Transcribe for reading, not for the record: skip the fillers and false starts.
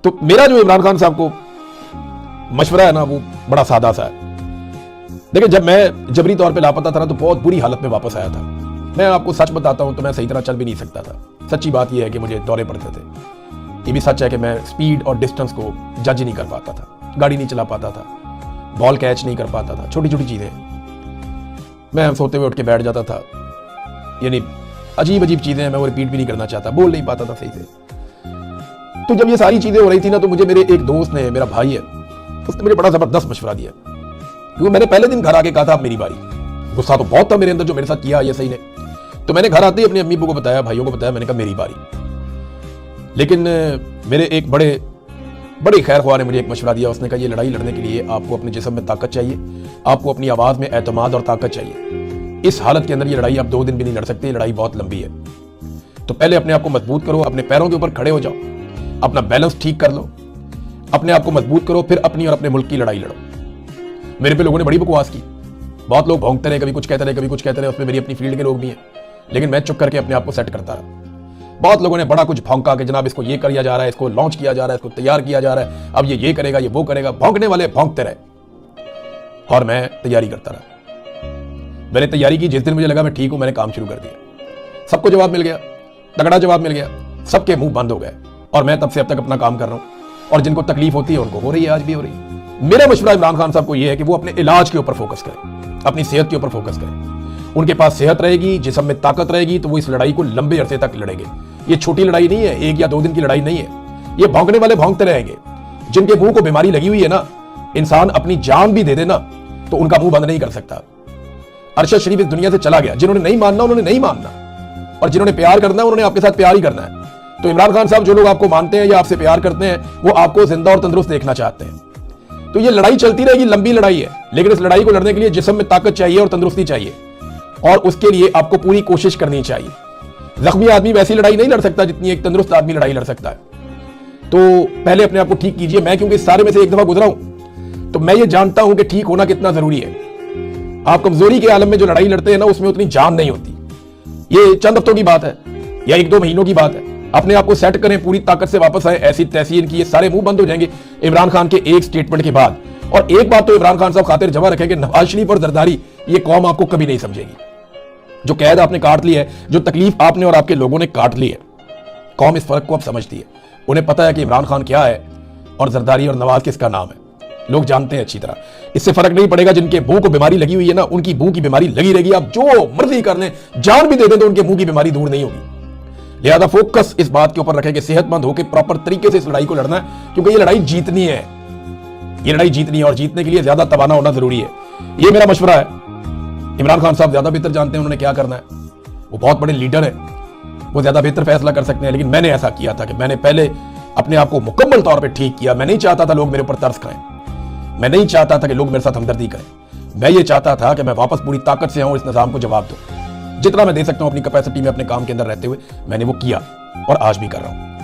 तो मेरा जो इमरान खान साहब को मशवरा है ना, वो बड़ा सादा सा है। देखिए, जब मैं जबरी तौर पे लापता था ना, तो बहुत बुरी हालत में वापस आया था। मैं आपको सच बताता हूं तो मैं सही तरह चल भी नहीं सकता था। सच्ची बात यह है कि मुझे दौरे पड़ते थे। ये भी सच है कि मैं स्पीड और डिस्टेंस को जज नहीं कर पाता था, गाड़ी नहीं चला पाता था, बॉल कैच नहीं कर पाता था, छोटी छोटी चीजें। मैं सोते हुए उठ के बैठ जाता था, यानी अजीब अजीब चीजें हैं, मैं वो रिपीट भी नहीं करना चाहता, बोल नहीं पाता था सही से। तो जब ये सारी चीजें हो रही थी ना, तो मुझे मेरे एक दोस्त ने, मेरा भाई है, उसने मुझे बड़ा जबरदस्त मशवरा दिया। क्योंकि मैंने पहले दिन घर आके कहा था अब मेरी बारी। गुस्सा तो बहुत था मेरे अंदर, जो मेरे साथ किया ये सही ने। तो मैंने घर आते ही अपनी अम्मी को बताया, भाइयों को बताया, मैंने कहा मेरी बारी। लेकिन मेरे एक बड़े खैर ख्वाह ने मुझे एक मशवरा दिया। उसने कहा ये लड़ाई लड़ने के लिए आपको अपने जिस्म में ताकत चाहिए, आपको अपनी आवाज में एतमाद और ताकत चाहिए। इस हालत के अंदर ये लड़ाई आप 2 दिन भी नहीं लड़ सकते, ये लड़ाई बहुत लंबी है। तो पहले अपने आप को मजबूत करो, अपने पैरों के ऊपर खड़े हो जाओ, अपना बैलेंस ठीक कर लो, अपने आप को मजबूत करो, फिर अपनी और अपने मुल्क की लड़ाई लड़ो। मेरे पे लोगों ने बड़ी बकवास की, बहुत लोग भौंकते रहे, कभी कुछ कहते रहे, कभी कुछ कहते रहे। उसमें मेरी अपनी फील्ड के लोग भी हैं, लेकिन मैं चुप करके अपने आप को सेट करता रहा। बहुत लोगों ने बड़ा कुछ भौंका कि जनाब इसको ये किया जा रहा है, इसको लॉन्च किया जा रहा है, इसको तैयार किया जा रहा है, अब ये करेगा, ये वो करेगा। भौंकने वाले भौंकते रहे और मैं तैयारी करता रहा। मैंने तैयारी की, जिस दिन मुझे लगा मैं ठीक हूं, मैंने काम शुरू कर दिया। सबको जवाब मिल गया, तगड़ा जवाब मिल गया, सबके मुंह बंद हो गए और मैं तब से अब तक अपना काम कर रहा हूं। और जिनको तकलीफ होती है उनको हो रही है, आज भी हो रही है। मेरा मशवरा इमरान खान साहब को यह है कि वो अपने इलाज के ऊपर फोकस करें, अपनी सेहत के ऊपर फोकस करें। उनके पास सेहत रहेगी, जिस्म में ताकत रहेगी, तो वो इस लड़ाई को लंबे अरसे तक लड़ेंगे। ये छोटी लड़ाई नहीं है, 1 या 2 दिन की लड़ाई नहीं है। ये भौंकने वाले भौंकते रहेंगे। जिनके मुंह को बीमारी लगी हुई है ना, इंसान अपनी जान भी दे देना तो उनका मुंह बंद नहीं कर सकता। अरशद शरीफ इस दुनिया से चला गया। जिन्होंने नहीं मानना उन्होंने नहीं मानना, और जिन्होंने प्यार करना है उन्होंने आपके साथ प्यार ही करना है। तो इमरान खान साहब, जो लोग आपको मानते हैं या आपसे प्यार करते हैं, वो आपको जिंदा और तंदुरुस्त देखना चाहते हैं। तो ये लड़ाई चलती रहेगी, लंबी लड़ाई है, लेकिन इस लड़ाई को लड़ने के लिए जिस्म में ताकत चाहिए और तंदुरुस्ती चाहिए, और उसके लिए आपको पूरी कोशिश करनी चाहिए। जख्मी आदमी वैसी लड़ाई नहीं लड़ सकता जितनी एक तंदुरुस्त आदमी लड़ाई लड़ सकता है। तो पहले अपने आप को ठीक कीजिए। मैं क्योंकि इस सारे में से एक दफा गुजरा हूं, तो मैं ये जानता हूं कि ठीक होना कितना जरूरी है। आप कमजोरी के आलम में जो लड़ाई लड़ते हैं ना, उसमें उतनी जान नहीं होती। ये चंद हफ्तों की बात है या 1-2 महीनों की बात है। अपने आप को सेट करें, पूरी ताकत से वापस आए। ऐसी तैसी इनकी ये सारे मुंह बंद हो जाएंगे इमरान खान के एक स्टेटमेंट के बाद। और एक बात तो इमरान खान साहब खातिर जमा रखें कि नवाज शरीफ और जरदारी, ये कौम आपको कभी नहीं समझेगी। जो कैद आपने काट ली है, जो तकलीफ आपने और आपके लोगों ने काट ली है, कौम इस फर्क को अब समझती है। उन्हें पता है कि इमरान खान क्या है और जरदारी और नवाज किसका नाम है। लोग जानते हैं अच्छी तरह। इससे फर्क नहीं पड़ेगा। जिनके मुंह को बीमारी लगी हुई है ना, उनकी मुंह की बीमारी लगी रहेगी। आप जो मर्जी कर लें, जान भी दे दें, तो उनके मुंह की बीमारी दूर नहीं होगी। लिहाजा फोकस इस बात के ऊपर रखें कि सेहतमंद होकर प्रॉपर तरीके से इस लड़ाई को लड़ना है, क्योंकि ये लड़ाई जीतनी है। ये लड़ाई जीतनी है और जीतने के लिए ज्यादा तवाना होना जरूरी है। ये मेरा मशवरा है। इमरान खान साहब ज्यादा बेहतर जानते हैं उन्होंने क्या करना है। वो बहुत बड़े लीडर है, वो ज्यादा बेहतर फैसला कर सकते हैं। लेकिन मैंने ऐसा किया था कि मैंने पहले अपने आप को मुकम्मल तौर पे ठीक किया। मैं नहीं चाहता था लोग मेरे ऊपर तरस खाएं, मैं नहीं चाहता था कि लोग मेरे साथ हमदर्दी करें। मैं ये चाहता था कि मैं वापस पूरी ताकत से आऊं, इस निजाम को जवाब दूं। जितना मैं दे सकता हूं अपनी कैपेसिटी में, अपने काम के अंदर रहते हुए, मैंने वो किया और आज भी कर रहा हूं।